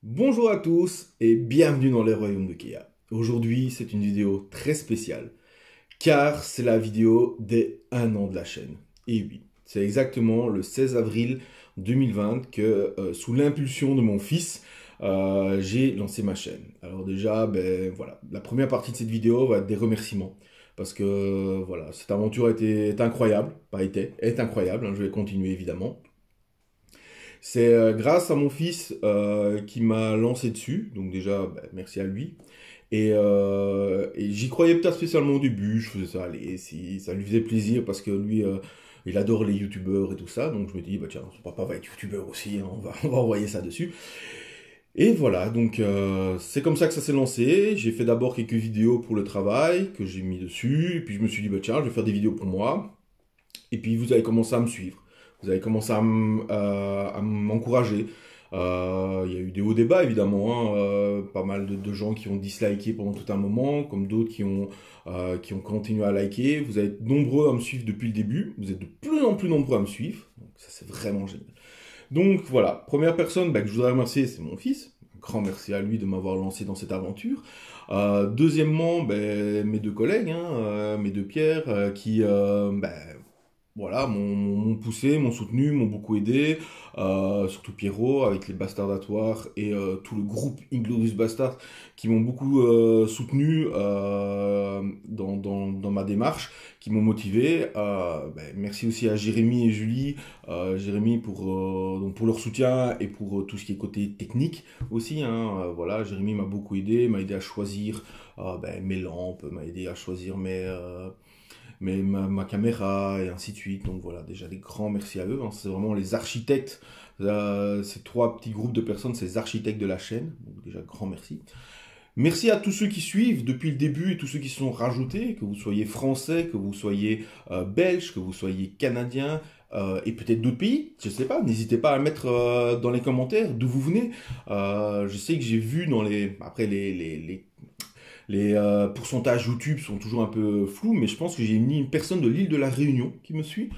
Bonjour à tous et bienvenue dans les royaumes de Keia. Aujourd'hui, c'est une vidéo très spéciale car c'est la vidéo des 1 an de la chaîne. Et oui, c'est exactement le 16 avril 2020 que, sous l'impulsion de mon fils, j'ai lancé ma chaîne. Alors déjà, ben voilà, la première partie de cette vidéo va être des remerciements. Parce que voilà, cette aventure est incroyable, pas été, est incroyable, hein, je vais continuer évidemment. C'est grâce à mon fils qui m'a lancé dessus, donc déjà, bah, merci à lui. Et j'y croyais pas spécialement au début, je faisais ça, allez, si ça lui faisait plaisir parce que lui, il adore les youtubeurs et tout ça, donc je me dis, bah tiens, son papa va être youtubeur aussi, hein, on va envoyer ça dessus. Et voilà, donc c'est comme ça que ça s'est lancé. J'ai fait d'abord quelques vidéos pour le travail que j'ai mis dessus, et puis je me suis dit, bah tiens, je vais faire des vidéos pour moi. Et puis vous avez commencé à me suivre. Vous avez commencé à m'encourager. Il y a eu des hauts débats évidemment, hein, pas mal de gens qui ont disliké pendant tout un moment, comme d'autres qui ont continué à liker. Vous êtes nombreux à me suivre depuis le début. Vous êtes de plus en plus nombreux à me suivre. Donc ça c'est vraiment génial. Donc voilà, première personne bah, que je voudrais remercier, c'est mon fils. Un grand merci à lui de m'avoir lancé dans cette aventure. Deuxièmement, ben, mes deux collègues, hein, mes deux pierres, qui ben, voilà, m'ont poussé, m'ont soutenu, m'ont beaucoup aidé, surtout Pierrot avec les Bastardatoires et tout le groupe Inglorious Bastard qui m'ont beaucoup soutenu dans ma démarche, qui m'ont motivé. Ben, merci aussi à Jérémy et Julie, Jérémy donc pour leur soutien et pour tout ce qui est côté technique aussi. Hein, voilà, Jérémy m'a beaucoup aidé, m'a aidé à choisir ben, mes lampes, m'a aidé à choisir ma caméra et ainsi de suite. Donc voilà, déjà des grands merci à eux, hein. C'est vraiment les architectes, ces trois petits groupes de personnes, c'est les architectes de la chaîne. Donc déjà grand merci. Merci à tous ceux qui suivent depuis le début et tous ceux qui se sont rajoutés, que vous soyez français, que vous soyez belge, que vous soyez canadien. Et peut-être d'autres pays, je sais pas, n'hésitez pas à mettre dans les commentaires d'où vous venez. Je sais que j'ai vu dans les, après les pourcentages YouTube sont toujours un peu flous, mais je pense que j'ai mis une personne de l'île de la Réunion qui me suit.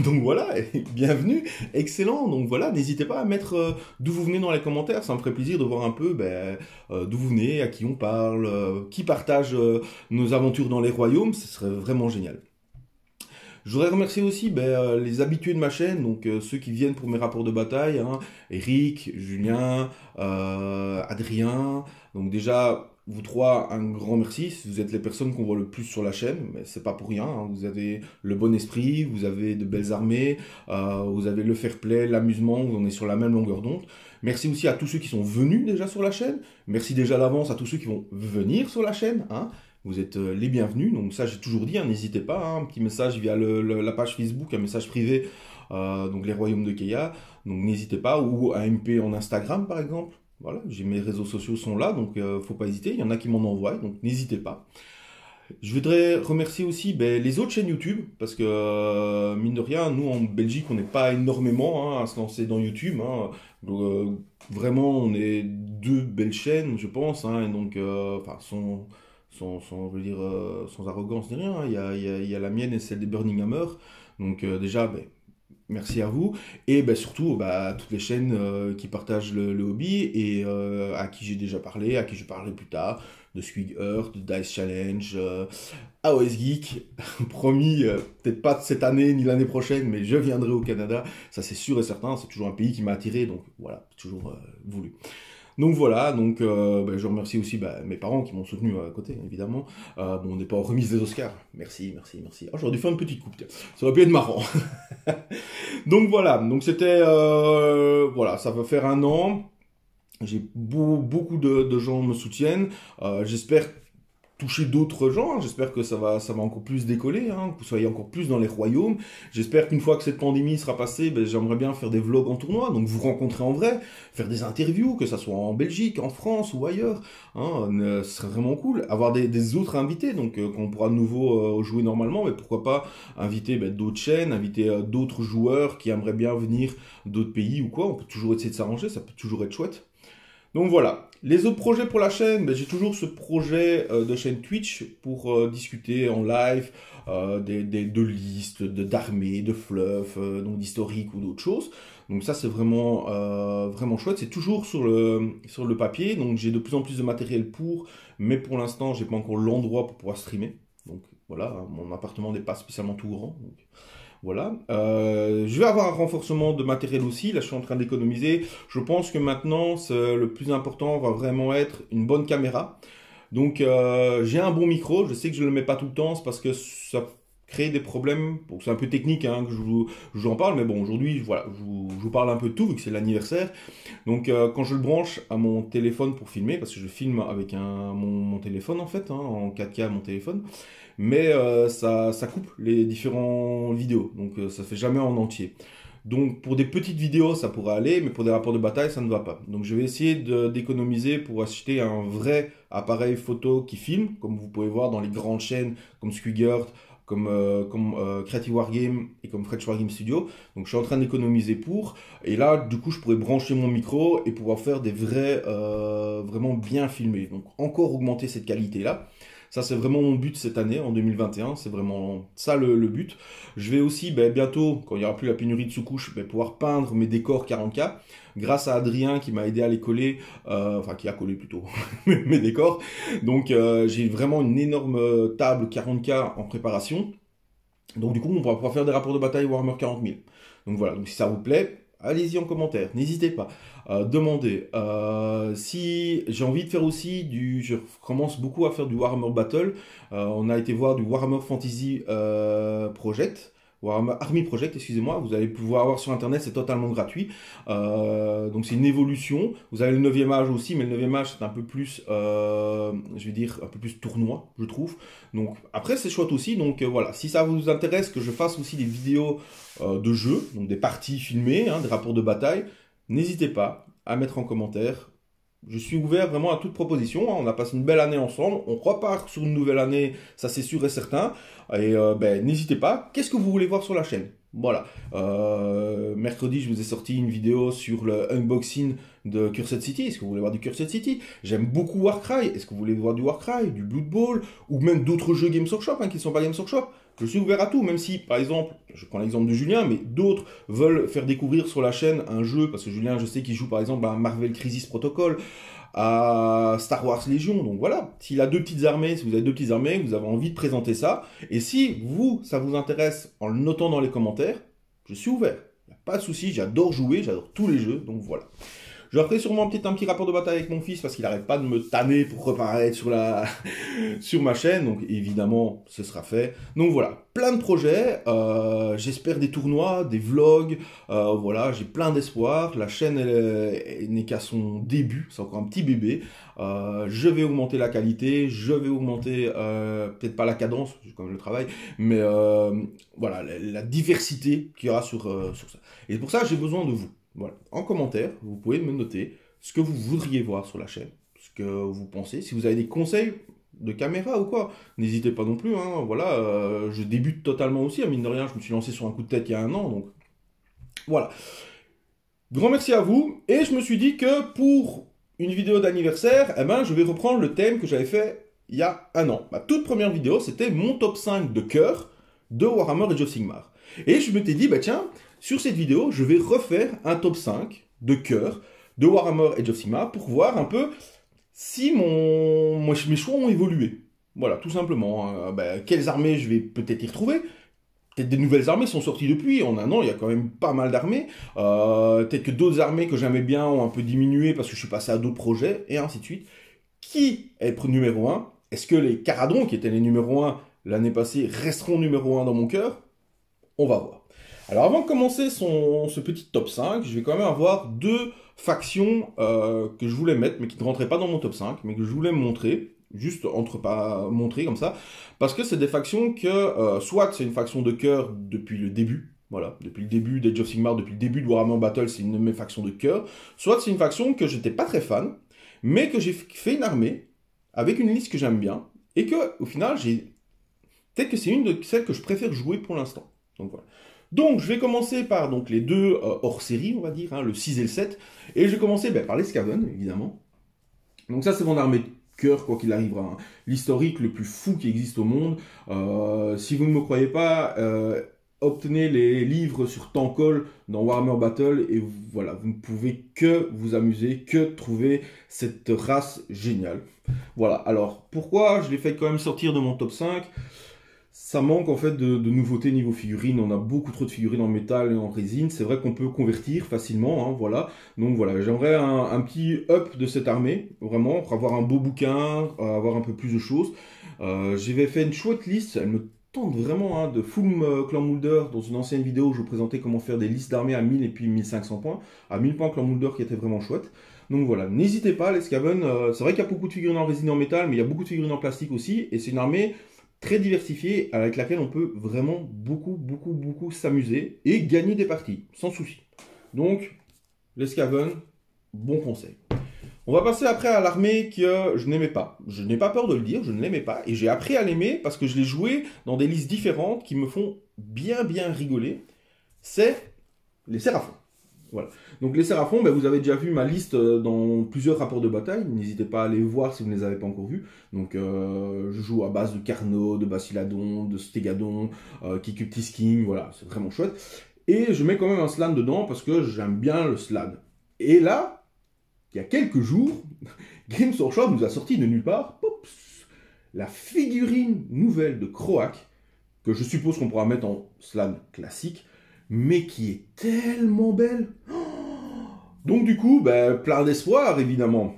Donc voilà, bienvenue, excellent. Donc voilà, n'hésitez pas à mettre d'où vous venez dans les commentaires, ça me ferait plaisir de voir un peu ben, d'où vous venez, à qui on parle, qui partage nos aventures dans les royaumes, ce serait vraiment génial. Je voudrais remercier aussi ben, les habitués de ma chaîne, donc ceux qui viennent pour mes rapports de bataille, hein, Eric, Julien, Adrien. Donc déjà, vous trois, un grand merci. Vous êtes les personnes qu'on voit le plus sur la chaîne, mais c'est pas pour rien, hein. Vous avez le bon esprit, vous avez de belles armées, vous avez le fair play, l'amusement, on est sur la même longueur d'onde. Merci aussi à tous ceux qui sont venus déjà sur la chaîne. Merci déjà à l'avance à tous ceux qui vont venir sur la chaîne, hein. Vous êtes les bienvenus, donc ça j'ai toujours dit, hein, n'hésitez pas, hein, un petit message via la page Facebook, un message privé, donc les royaumes de Keia, donc n'hésitez pas, ou un MP en Instagram par exemple, voilà, j'ai mes réseaux sociaux sont là, donc faut pas hésiter, il y en a qui m'en envoient, donc n'hésitez pas. Je voudrais remercier aussi ben, les autres chaînes YouTube, parce que mine de rien, nous en Belgique on n'est pas énormément hein, à se lancer dans YouTube, hein. Donc, vraiment on est deux belles chaînes je pense, hein, et donc enfin je veux dire, sans arrogance ni rien, hein. Il y a la mienne et celle des Burning Hammer. Donc déjà, ben, merci à vous. Et ben, surtout, bah, toutes les chaînes qui partagent le hobby et à qui j'ai déjà parlé, à qui je parlerai plus tard, de Squid Earth, de Dice Challenge, AOS Geek. Promis, peut-être pas cette année ni l'année prochaine, mais je viendrai au Canada. Ça c'est sûr et certain, c'est toujours un pays qui m'a attiré, donc voilà, toujours voulu. Donc voilà, donc bah, je remercie aussi bah, mes parents qui m'ont soutenu à côté, évidemment. Bon, on n'est pas en remise des Oscars. Merci, merci, merci. Ah, j'aurais dû faire une petite coupe, tiens. Ça aurait pu être marrant. Donc voilà, donc c'était... voilà, ça va faire 1 an. J'ai beaucoup de gens me soutiennent. J'espère toucher d'autres gens, hein. J'espère que ça va encore plus décoller, hein, que vous soyez encore plus dans les royaumes. J'espère qu'une fois que cette pandémie sera passée, ben, j'aimerais bien faire des vlogs en tournoi, donc vous rencontrer en vrai, faire des interviews, que ça soit en Belgique, en France ou ailleurs, hein, ce serait vraiment cool. Avoir des autres invités, donc qu'on pourra de nouveau jouer normalement, mais pourquoi pas inviter ben, d'autres chaînes, inviter d'autres joueurs qui aimeraient bien venir d'autres pays ou quoi. On peut toujours essayer de s'arranger, ça peut toujours être chouette. Donc voilà. Les autres projets pour la chaîne, ben, j'ai toujours ce projet de chaîne Twitch pour discuter en live de listes, d'armées, de fluff, donc d'historique ou d'autres choses. Donc ça c'est vraiment, vraiment chouette. C'est toujours sur le papier, donc j'ai de plus en plus de matériel pour, mais pour l'instant j'ai pas encore l'endroit pour pouvoir streamer. Donc voilà, hein, mon appartement n'est pas spécialement tout grand. Donc, voilà. Je vais avoir un renforcement de matériel aussi. Là, je suis en train d'économiser. Je pense que maintenant, le plus important va vraiment être une bonne caméra. Donc, j'ai un bon micro. Je sais que je ne le mets pas tout le temps. C'est parce que ça crée des problèmes. Bon, c'est un peu technique hein, que je vous en parle. Mais bon, aujourd'hui, voilà, je vous parle un peu de tout vu que c'est l'anniversaire. Donc, quand je le branche à mon téléphone pour filmer, parce que je filme avec mon téléphone en fait, hein, en 4K mon téléphone, mais ça coupe les différentes vidéos, donc ça fait jamais en entier. Donc pour des petites vidéos ça pourrait aller, mais pour des rapports de bataille ça ne va pas. Donc je vais essayer d'économiser pour acheter un vrai appareil photo qui filme, comme vous pouvez voir dans les grandes chaînes comme Squigert, comme Creative Wargame et comme French Wargame Studio. Donc je suis en train d'économiser pour, et là du coup je pourrais brancher mon micro et pouvoir faire des vrais, vraiment bien filmés. Donc encore augmenter cette qualité là. Ça, c'est vraiment mon but cette année, en 2021. C'est vraiment ça le but. Je vais aussi, bientôt, quand il n'y aura plus la pénurie de sous-couches, pouvoir peindre mes décors 40K. Grâce à Adrien qui m'a aidé à les coller, enfin qui a collé plutôt mes décors. Donc j'ai vraiment une énorme table 40K en préparation. Donc du coup, on va pouvoir faire des rapports de bataille Warhammer 40 000. Donc voilà, donc si ça vous plaît, allez-y en commentaire, n'hésitez pas. Demandez. Si j'ai envie de faire aussi je commence beaucoup à faire du Warhammer Battle. On a été voir du Warhammer Fantasy Project. Warhammer Army Project, excusez-moi, vous allez pouvoir voir sur internet, c'est totalement gratuit. Donc c'est une évolution. Vous avez le 9e âge aussi, mais le 9e âge c'est un peu plus, je vais dire, un peu plus tournoi, je trouve. Donc après c'est chouette aussi, donc voilà, si ça vous intéresse que je fasse aussi des vidéos de jeux, donc des parties filmées, hein, des rapports de bataille, n'hésitez pas à mettre en commentaire. Je suis ouvert vraiment à toute proposition. On a passé une belle année ensemble. On repart sur une nouvelle année, ça c'est sûr et certain. Et n'hésitez pas. Qu'est-ce que vous voulez voir sur la chaîne? Voilà. Mercredi, je vous ai sorti une vidéo sur le unboxing de Cursed City. Est-ce que vous voulez voir du Cursed City? J'aime beaucoup Warcry. Est-ce que vous voulez voir du Warcry, du Blood Bowl, ou même d'autres jeux Games Workshop qui ne sont pas Games Workshop? Je suis ouvert à tout, même si, par exemple, je prends l'exemple de Julien, mais d'autres veulent faire découvrir sur la chaîne un jeu, parce que Julien, je sais qu'il joue par exemple à Marvel Crisis Protocol, à Star Wars Légion, donc voilà. S'il a deux petites armées, si vous avez deux petites armées, vous avez envie de présenter ça, et si vous, ça vous intéresse en le notant dans les commentaires, je suis ouvert. Il n'y a pas de souci, j'adore jouer, j'adore tous les jeux, donc voilà. Je ferai sûrement un petit rapport de bataille avec mon fils parce qu'il n'arrête pas de me tanner pour reparaître sur ma chaîne. Donc évidemment, ce sera fait. Donc voilà, plein de projets. J'espère des tournois, des vlogs. Voilà, j'ai plein d'espoir. La chaîne elle n'est qu'à son début. C'est encore un petit bébé. Je vais augmenter la qualité. Je vais augmenter, peut-être pas la cadence, comme je travaille, mais voilà, la diversité qu'il y aura sur ça. Et pour ça, j'ai besoin de vous. Voilà. En commentaire, vous pouvez me noter ce que vous voudriez voir sur la chaîne, ce que vous pensez. Si vous avez des conseils de caméra ou quoi, n'hésitez pas non plus. Hein. Voilà, je débute totalement aussi, mine de rien, je me suis lancé sur un coup de tête il y a un an, donc voilà. Grand merci à vous, et je me suis dit que pour une vidéo d'anniversaire, je vais reprendre le thème que j'avais fait il y a un an. Ma toute première vidéo, c'était mon top 5 de cœur de Warhammer Age of Sigmar. Et je m'étais dit, tiens, sur cette vidéo, je vais refaire un top 5 de cœur de Warhammer Age of Sigmar pour voir un peu si mes choix ont évolué. Voilà, tout simplement. Hein. Quelles armées je vais peut-être y retrouver. Peut-être des nouvelles armées sont sorties depuis. En un an, il y a quand même pas mal d'armées. Peut-être que d'autres armées que j'aimais bien ont un peu diminué parce que je suis passé à d'autres projets, et ainsi de suite. Qui est numéro 1? Est-ce que les Caradons, qui étaient les numéro 1 l'année passée, resteront numéro 1 dans mon cœur? On va voir. Alors avant de commencer ce petit top 5, je vais quand même avoir deux factions que je voulais mettre, mais qui ne rentraient pas dans mon top 5, mais que je voulais montrer, juste montrer comme ça, parce que c'est des factions que, soit c'est une faction de cœur depuis le début, voilà, depuis le début d'Age of Sigmar, depuis le début de Warhammer Battle, c'est une de mes factions de cœur, soit c'est une faction que j'étais pas très fan, mais que j'ai fait une armée, avec une liste que j'aime bien, et que, au final, peut-être que c'est une de celles que je préfère jouer pour l'instant. Donc voilà. Donc, je vais commencer par les deux hors série, on va dire, hein, le 6 et le 7. Et je vais commencer par les Skaven, évidemment. Donc ça, c'est mon armée de cœur, quoi qu'il arrivera. Hein. L'historique le plus fou qui existe au monde. Si vous ne me croyez pas, obtenez les livres sur Tankol dans Warhammer Battle et voilà, vous ne pouvez que vous amuser, que trouver cette race géniale. Voilà, alors pourquoi je l'ai fait quand même sortir de mon top 5? Ça manque en fait de nouveautés niveau figurines, on a beaucoup trop de figurines en métal et en résine, c'est vrai qu'on peut convertir facilement, hein, voilà. Donc voilà, j'aimerais un petit up de cette armée, vraiment, pour avoir un beau bouquin, avoir un peu plus de choses. J'avais fait une chouette liste, elle me tente vraiment, hein, de Fulm Clan Moulder, dans une ancienne vidéo où je vous présentais comment faire des listes d'armées à 1000 et puis 1500 points, à 1000 points Clan Moulder qui était vraiment chouette. Donc voilà, n'hésitez pas les Skaven, c'est vrai qu'il y a beaucoup de figurines en résine et en métal, mais il y a beaucoup de figurines en plastique aussi, et c'est une armée très diversifiée avec laquelle on peut vraiment beaucoup s'amuser et gagner des parties, sans souci. Donc, les Skaven, bon conseil. On va passer après à l'armée que je n'aimais pas. Je n'ai pas peur de le dire, je ne l'aimais pas, et j'ai appris à l'aimer parce que je l'ai joué dans des listes différentes qui me font bien rigoler. C'est les Séraphons. Voilà. Donc les Séraphons, ben, vous avez déjà vu ma liste dans plusieurs rapports de bataille. N'hésitez pas à aller voir si vous ne les avez pas encore vus. Donc je joue à base de Carno, de Basiladon, de Stégadon, Kikuptis King, voilà, c'est vraiment chouette. Et je mets quand même un Slann dedans parce que j'aime bien le Slann. Et là, il y a quelques jours, Games Workshop nous a sorti de nulle part, pops, la figurine nouvelle de Croak, que je suppose qu'on pourra mettre en Slann classique, mais qui est tellement belle. Donc du coup, ben, plein d'espoir, évidemment.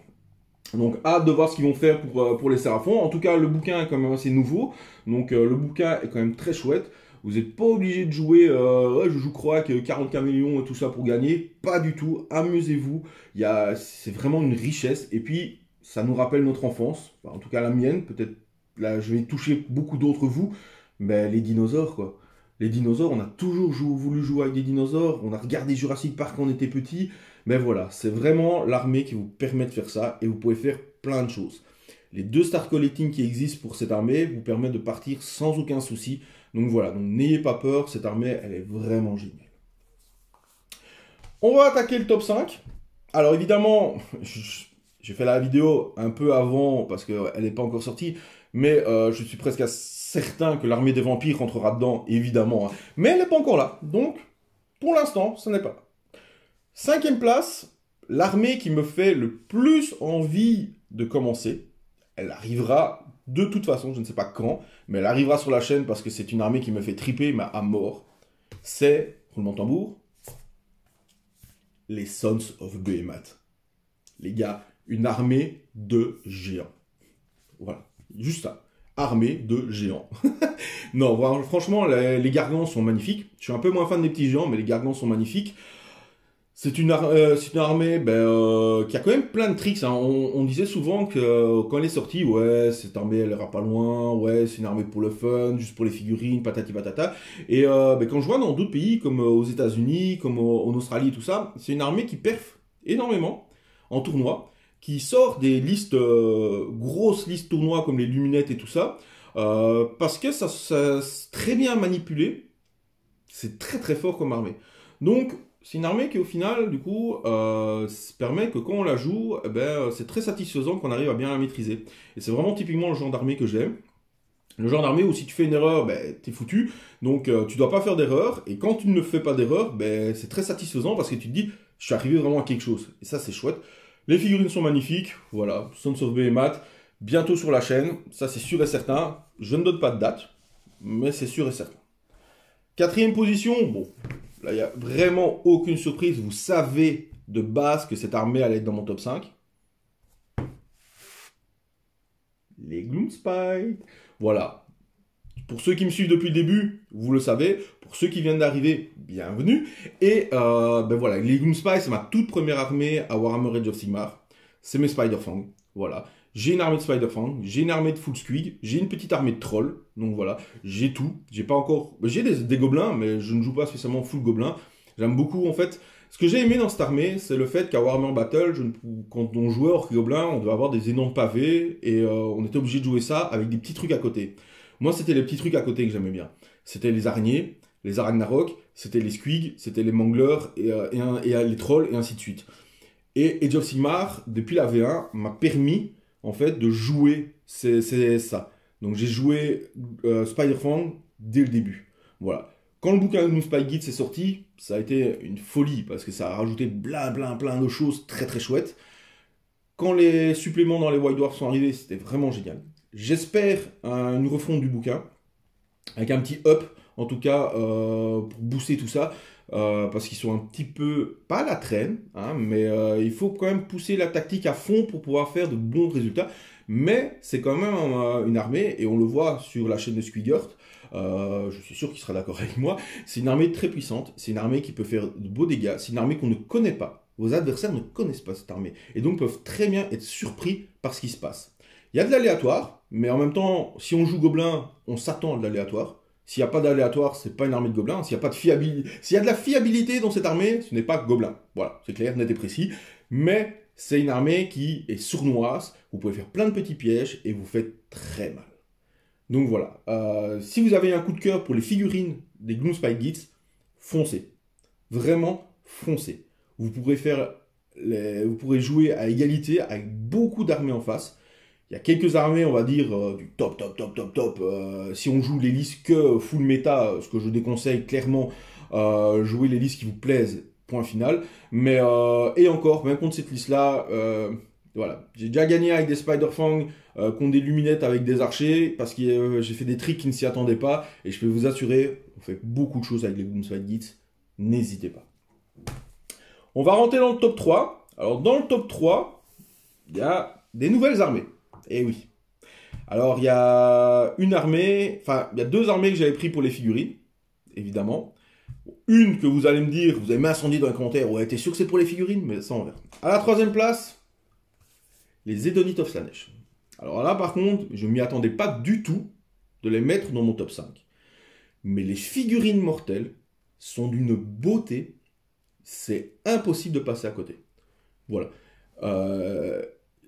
Donc hâte de voir ce qu'ils vont faire pour les Séraphons. En tout cas, le bouquin est quand même assez nouveau. Donc le bouquin est quand même très chouette. Vous n'êtes pas obligé de jouer, ouais, je joue Croak, 44 millions et tout ça pour gagner. Pas du tout, amusez-vous. C'est vraiment une richesse. Et puis, ça nous rappelle notre enfance. Enfin, en tout cas, la mienne. Peut-être, là, je vais toucher beaucoup d'entre vous. Mais les dinosaures, quoi. Les dinosaures, on a toujours voulu jouer avec des dinosaures. On a regardé Jurassic Park quand on était petit. Mais voilà, c'est vraiment l'armée qui vous permet de faire ça. Et vous pouvez faire plein de choses. Les 2 Star Collecting qui existent pour cette armée vous permettent de partir sans aucun souci. Donc voilà, donc n'ayez pas peur, cette armée, elle est vraiment géniale. On va attaquer le top 5. Alors évidemment, j'ai fait la vidéo un peu avant parce qu'elle n'est pas encore sortie. Mais je suis presque certain que l'armée des vampires rentrera dedans, évidemment. Hein. Mais elle n'est pas encore là. Donc, pour l'instant, ce n'est pas là. 5e place, l'armée qui me fait le plus envie de commencer. Elle arrivera de toute façon, je ne sais pas quand, mais elle arrivera sur la chaîne parce que c'est une armée qui me fait triper, mais à mort. C'est, roulement de tambour, les Sons of Behemoth. Les gars, une armée de géants. Voilà, juste ça. Armée de géants. Non, franchement, les gargants sont magnifiques. Je suis un peu moins fan des petits géants, mais les gargants sont magnifiques. C'est une armée qui a quand même plein de tricks. Hein. On disait souvent que quand elle est sortie, ouais, cette armée elle ira pas loin, ouais, c'est une armée pour le fun, juste pour les figurines, patati patata. Et quand je vois dans d'autres pays, comme aux États-Unis, comme en Australie, tout ça, c'est une armée qui perf énormément en tournoi, qui sort des listes, grosses listes tournois comme les Luminettes et tout ça, parce que ça c'est très bien manipulé. C'est très fort comme armée. Donc, c'est une armée qui, au final, du coup, permet que quand on la joue, eh ben, c'est très satisfaisant qu'on arrive à bien la maîtriser. Et c'est vraiment typiquement le genre d'armée que j'aime. Le genre d'armée où si tu fais une erreur, ben, t'es foutu. Donc, tu dois pas faire d'erreur. Et quand tu ne fais pas d'erreur, ben, c'est très satisfaisant parce que tu te dis, je suis arrivé vraiment à quelque chose. Et ça, c'est chouette. Les figurines sont magnifiques. Voilà, Sons of Behemoth. Bientôt sur la chaîne. Ça, c'est sûr et certain. Je ne donne pas de date, mais c'est sûr et certain. 4e position, bon. Là, il n'y a vraiment aucune surprise. Vous savez de base que cette armée allait être dans mon top 5. Les Gloomspite. Voilà. Pour ceux qui me suivent depuis le début, vous le savez. Pour ceux qui viennent d'arriver, bienvenue. Et ben voilà, les Gloomspite, c'est ma toute première armée à Warhammer Age of Sigmar. C'est mes Spider-Fang. Voilà. J'ai une armée de Spider-Fang, j'ai une armée de Full Squig, j'ai une petite armée de Trolls, donc voilà, j'ai tout. J'ai pas encore... J'ai des gobelins, mais je ne joue pas spécialement full gobelin. J'aime beaucoup, en fait... Ce que j'ai aimé dans cette armée, c'est le fait qu'à Warhammer Battle, quand on jouait hors gobelin, on devait avoir des énormes pavés, et on était obligé de jouer ça avec des petits trucs à côté. Moi, c'était les petits trucs à côté que j'aimais bien. C'était les araignées, les Aragnarok, c'était les Squig, c'était les Manglers, et les Trolls, et ainsi de suite. Et Age of Sigmar, depuis la V1, m'a permis... en fait, de jouer, c'est ça. Donc j'ai joué Spider-Fang dès le début. Voilà. Quand le bouquin Gnome Spike Guide s'est sorti, ça a été une folie, parce que ça a rajouté plein de choses très très chouettes. Quand les suppléments dans les White Dwarfs sont arrivés, c'était vraiment génial. J'espère une refonte du bouquin, avec un petit up, en tout cas, pour booster tout ça, parce qu'ils sont un petit peu, pas à la traîne, hein, mais il faut quand même pousser la tactique à fond pour pouvoir faire de bons résultats. Mais c'est quand même une armée, et on le voit sur la chaîne de Squigert, je suis sûr qu'il sera d'accord avec moi, c'est une armée très puissante, c'est une armée qui peut faire de beaux dégâts, c'est une armée qu'on ne connaît pas. Vos adversaires ne connaissent pas cette armée, et donc peuvent très bien être surpris par ce qui se passe. Il y a de l'aléatoire, mais en même temps, si on joue gobelin, on s'attend à de l'aléatoire. S'il n'y a pas d'aléatoire, c'est pas une armée de gobelins. S'il y a pas de fiabilité, s'il y a de la fiabilité dans cette armée, ce n'est pas gobelin. Voilà, c'est clair, net et précis. Mais c'est une armée qui est sournoise. Vous pouvez faire plein de petits pièges et vous faites très mal. Donc voilà. Si vous avez un coup de cœur pour les figurines des Gnome Spike Guides, foncez. Vraiment, foncez. Vous pourrez vous pourrez jouer à égalité avec beaucoup d'armées en face. Il y a quelques armées, on va dire, du top. Si on joue les listes que full méta, ce que je déconseille clairement, jouer les listes qui vous plaisent, point final. Mais, et encore, même contre cette liste-là, voilà. J'ai déjà gagné avec des Spider-Fang, contre des Luminettes avec des archers, parce que j'ai fait des tricks qui ne s'y attendaient pas. Et je peux vous assurer, on fait beaucoup de choses avec les Gnome Spike Guides. N'hésitez pas. On va rentrer dans le top 3. Alors, dans le top 3, il y a des nouvelles armées. Eh oui. Alors, il y a une armée, enfin, il y a deux armées que j'avais pris pour les figurines, évidemment. Une que vous allez me dire, vous allez m'incendier dans les commentaires, ouais, t'es sûr que c'est pour les figurines, mais ça, on verra. À la troisième place, les Edonites of Slaanesh. Alors là, par contre, je ne m'y attendais pas du tout de les mettre dans mon top 5. Mais les figurines mortelles sont d'une beauté, c'est impossible de passer à côté. Voilà.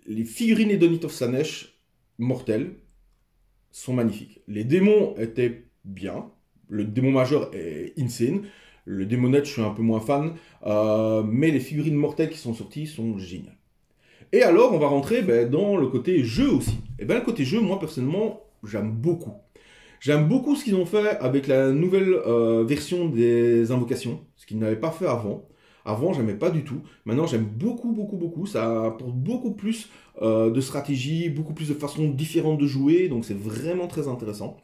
Les figurines Edonites of Slaanesh mortelles sont magnifiques. Les démons étaient bien. Le démon majeur est insane. Le démonette, je suis un peu moins fan. Mais les figurines mortelles qui sont sorties sont géniales. Et alors, on va rentrer dans le côté jeu aussi. Et bien, le côté jeu, moi, personnellement, j'aime beaucoup. J'aime beaucoup ce qu'ils ont fait avec la nouvelle version des invocations, ce qu'ils n'avaient pas fait avant. Avant, j'aimais pas du tout. Maintenant, j'aime beaucoup. Ça apporte beaucoup plus de stratégie, beaucoup plus de façons différentes de jouer. Donc, c'est vraiment très intéressant.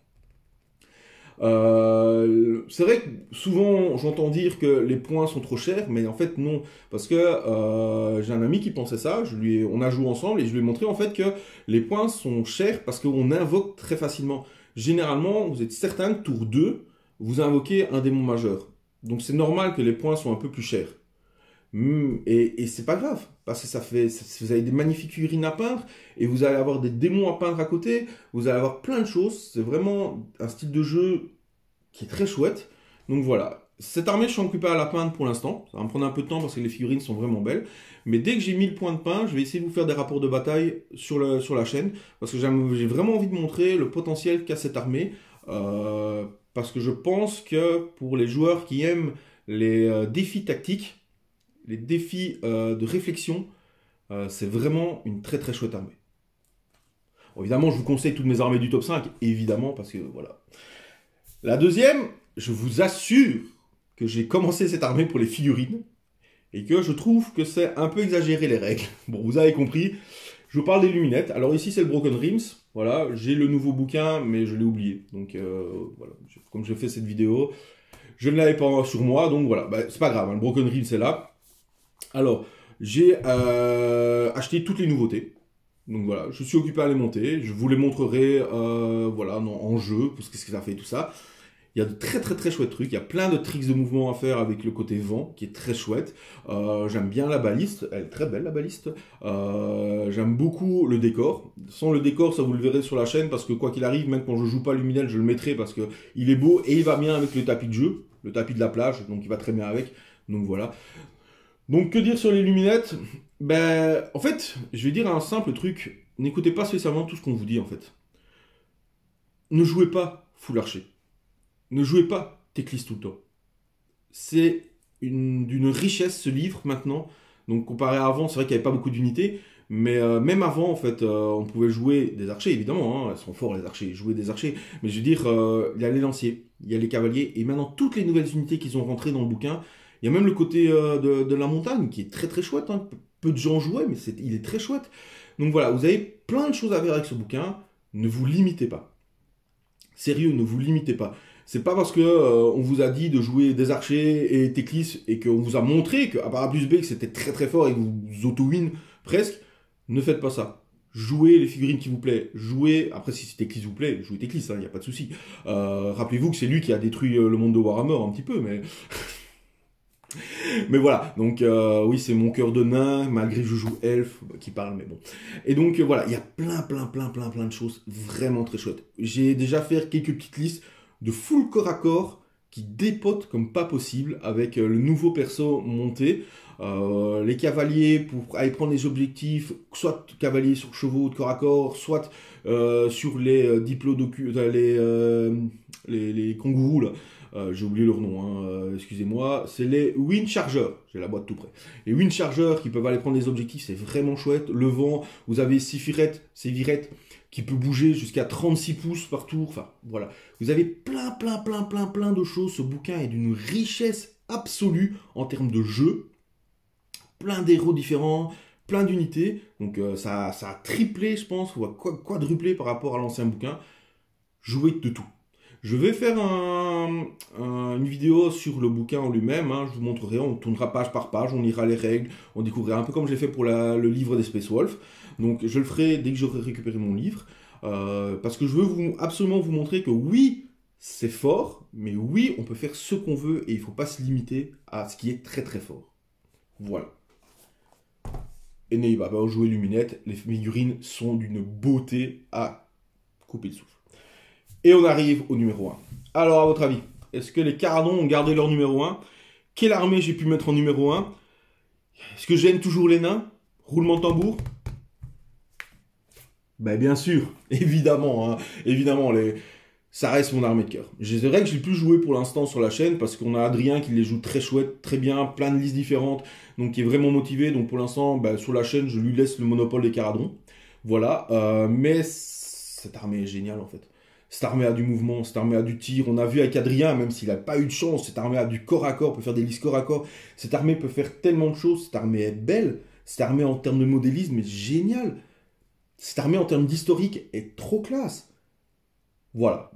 C'est vrai que souvent, j'entends dire que les points sont trop chers, mais en fait, non. Parce que j'ai un ami qui pensait ça. On a joué ensemble et je lui ai montré en fait que les points sont chers parce qu'on invoque très facilement. Généralement, vous êtes certain que tour 2, vous invoquez un démon majeur. Donc, c'est normal que les points soient un peu plus chers. Et c'est pas grave, parce que vous avez des magnifiques figurines à peindre, et vous allez avoir des démons à peindre à côté, vous allez avoir plein de choses, c'est vraiment un style de jeu qui est très chouette. Donc voilà, cette armée je suis occupé à la peindre pour l'instant, ça va me prendre un peu de temps parce que les figurines sont vraiment belles, mais dès que j'ai 1000 points de peint, je vais essayer de vous faire des rapports de bataille sur la chaîne, parce que j'ai vraiment envie de montrer le potentiel qu'a cette armée, parce que je pense que pour les joueurs qui aiment les défis tactiques, les défis de réflexion, c'est vraiment une très très chouette armée. Bon, évidemment, je vous conseille toutes mes armées du top 5, évidemment, parce que voilà. La deuxième, je vous assure que j'ai commencé cette armée pour les figurines, et que je trouve que c'est un peu exagéré les règles. Bon, vous avez compris, je vous parle des luminettes. Alors ici, c'est le Broken Rims. Voilà, j'ai le nouveau bouquin, mais je l'ai oublié. Donc voilà, comme j'ai fait cette vidéo, je ne l'avais pas sur moi, donc voilà, c'est pas grave, hein, le Broken Rims c'est là. Alors, j'ai acheté toutes les nouveautés. Donc voilà, je suis occupé à les monter. Je vous les montrerai voilà, en jeu, parce que ce que ça fait tout ça. Il y a de très chouettes trucs. Il y a plein de tricks de mouvement à faire avec le côté vent, qui est très chouette. J'aime bien la baliste. Elle est très belle, la baliste. J'aime beaucoup le décor. Sans le décor, ça vous le verrez sur la chaîne, parce que quoi qu'il arrive, même quand je joue pas Luminel, je le mettrai, parce que il est beau et il va bien avec le tapis de jeu. Le tapis de la plage, donc il va très bien avec. Donc voilà. Donc, que dire sur les luminettes? En fait, je vais dire un simple truc. N'écoutez pas spécialement tout ce qu'on vous dit, en fait. Ne jouez pas full archer. Ne jouez pas Teclis tout le temps. C'est d'une richesse, ce livre, maintenant. Donc comparé à avant, c'est vrai qu'il n'y avait pas beaucoup d'unités. Mais même avant, en fait, on pouvait jouer des archers, évidemment, hein, elles sont forts les archers, jouer des archers. Mais je veux dire, il y a les lanciers, il y a les cavaliers, et maintenant toutes les nouvelles unités qui sont rentrées dans le bouquin. Il y a même le côté de la montagne qui est très très chouette. Hein. Peu de gens jouaient, mais il est très chouette. Donc voilà, vous avez plein de choses à faire avec ce bouquin. Ne vous limitez pas. Sérieux, ne vous limitez pas. C'est pas parce que on vous a dit de jouer des archers et Teclis et qu'on vous a montré qu'à part A plus B que c'était très très fort et que vous auto-win presque. Ne faites pas ça. Jouez les figurines qui vous plaisent. Jouez, après si Teclis vous plaît, jouez Teclis, il n'y a pas de souci. Rappelez-vous que c'est lui qui a détruit le monde de Warhammer un petit peu, mais... mais voilà, donc oui, c'est mon cœur de nain, malgré que je joue elfe, qui parle, mais bon. Et donc voilà, il y a plein de choses vraiment très chouettes. J'ai déjà fait quelques petites listes de full corps à corps qui dépotent comme pas possible avec le nouveau perso monté. Les cavaliers pour aller prendre les objectifs, soit cavaliers sur chevaux de corps à corps, soit sur les diplodocus, les kangourous là. J'ai oublié leur nom, hein, excusez-moi. C'est les Wind Chargers. J'ai la boîte tout près. Les Wind Chargers qui peuvent aller prendre les objectifs, c'est vraiment chouette. Le vent, vous avez Sévirette qui peut bouger jusqu'à 36 pouces par tour. Enfin, voilà. Vous avez plein de choses. Ce bouquin est d'une richesse absolue en termes de jeu. Plein d'héros différents, plein d'unités. Donc ça a triplé, je pense, ou quadruplé par rapport à l'ancien bouquin. Jouez de tout. Je vais faire une vidéo sur le bouquin en lui-même, hein, je vous montrerai, on tournera page par page, on lira les règles, on découvrira un peu comme je l'ai fait pour le livre des Space Wolf. Donc je le ferai dès que j'aurai récupéré mon livre, parce que je veux absolument vous montrer que oui, c'est fort, mais oui, on peut faire ce qu'on veut et il ne faut pas se limiter à ce qui est très très fort. Voilà. Et n'ayez pas peur de jouer Luminette, les figurines sont d'une beauté à couper le souffle. Et on arrive au numéro 1. Alors, à votre avis, est-ce que les Caradons ont gardé leur numéro 1? Quelle armée j'ai pu mettre en numéro 1? Est-ce que j'aime toujours les nains? Roulement de tambour? Ben bien sûr, évidemment, hein, évidemment, ça reste mon armée de cœur. C'est vrai que j'ai plus joué pour l'instant sur la chaîne parce qu'on a Adrien qui les joue très chouette, très bien, plein de listes différentes, donc qui est vraiment motivé. Donc pour l'instant, ben, sur la chaîne, je lui laisse le monopole des Caradons. Voilà, mais cette armée est géniale en fait. Cette armée a du mouvement, cette armée a du tir. On a vu avec Adrien, même s'il n'a pas eu de chance, cette armée a du corps à corps, peut faire des listes corps à corps. Cette armée peut faire tellement de choses. Cette armée est belle. Cette armée en termes de modélisme est géniale. Cette armée en termes d'historique est trop classe. Voilà,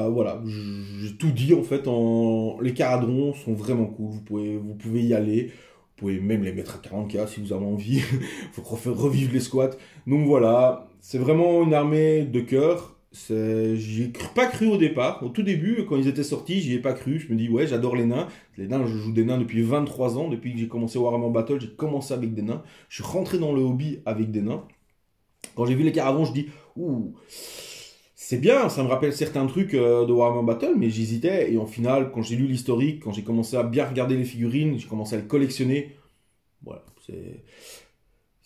voilà, j'ai tout dit en fait. Les Caradons sont vraiment cool. Vous pouvez y aller. Vous pouvez même les mettre à 40K si vous avez envie. Il faut revivre les squats. Donc voilà, c'est vraiment une armée de cœur. J'y ai pas cru au départ. Au tout début, quand ils étaient sortis, j'y ai pas cru. Je me dis, ouais, j'adore les nains. Les nains, je joue des nains depuis 23 ans. Depuis que j'ai commencé Warhammer Battle, j'ai commencé avec des nains. Je suis rentré dans le hobby avec des nains. Quand j'ai vu les Caradons, je dis, ouh, c'est bien, ça me rappelle certains trucs de Warhammer Battle, mais j'hésitais. Et en final, quand j'ai lu l'historique, quand j'ai commencé à bien regarder les figurines, j'ai commencé à les collectionner. Voilà,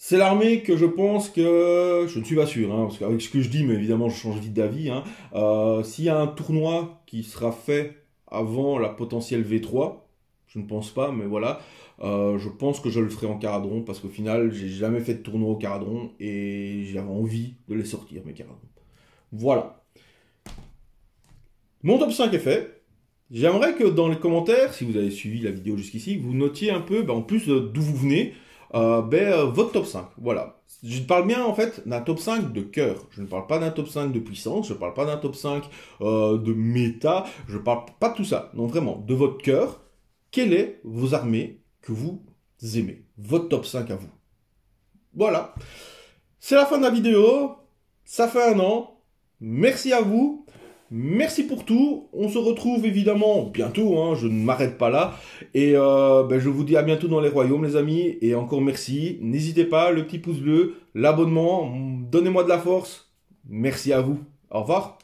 c'est l'armée que je pense que... Je ne suis pas sûr, hein, parce qu'avec ce que je dis, mais évidemment je change vite d'avis. Hein, s'il y a un tournoi qui sera fait avant la potentielle V3, je ne pense pas, mais voilà, je pense que je le ferai en Caradron, parce qu'au final, j'ai jamais fait de tournoi au Caradron, et j'avais envie de les sortir, mes Caradrons. Voilà. Mon top 5 est fait. J'aimerais que dans les commentaires, si vous avez suivi la vidéo jusqu'ici, vous notiez un peu, en plus d'où vous venez, votre top 5, voilà. Je parle bien en fait d'un top 5 de cœur. Je ne parle pas d'un top 5 de puissance, je ne parle pas d'un top 5 de méta, je ne parle pas de tout ça. Non, vraiment, de votre cœur, quelles sont vos armées que vous aimez? Votre top 5 à vous. Voilà. C'est la fin de la vidéo. Ça fait 1 an. Merci à vous. Merci pour tout. On se retrouve évidemment bientôt, hein, je ne m'arrête pas là. Et je vous dis à bientôt dans les royaumes, les amis. Et encore merci. N'hésitez pas, le petit pouce bleu, l'abonnement. Donnez-moi de la force. Merci à vous. Au revoir.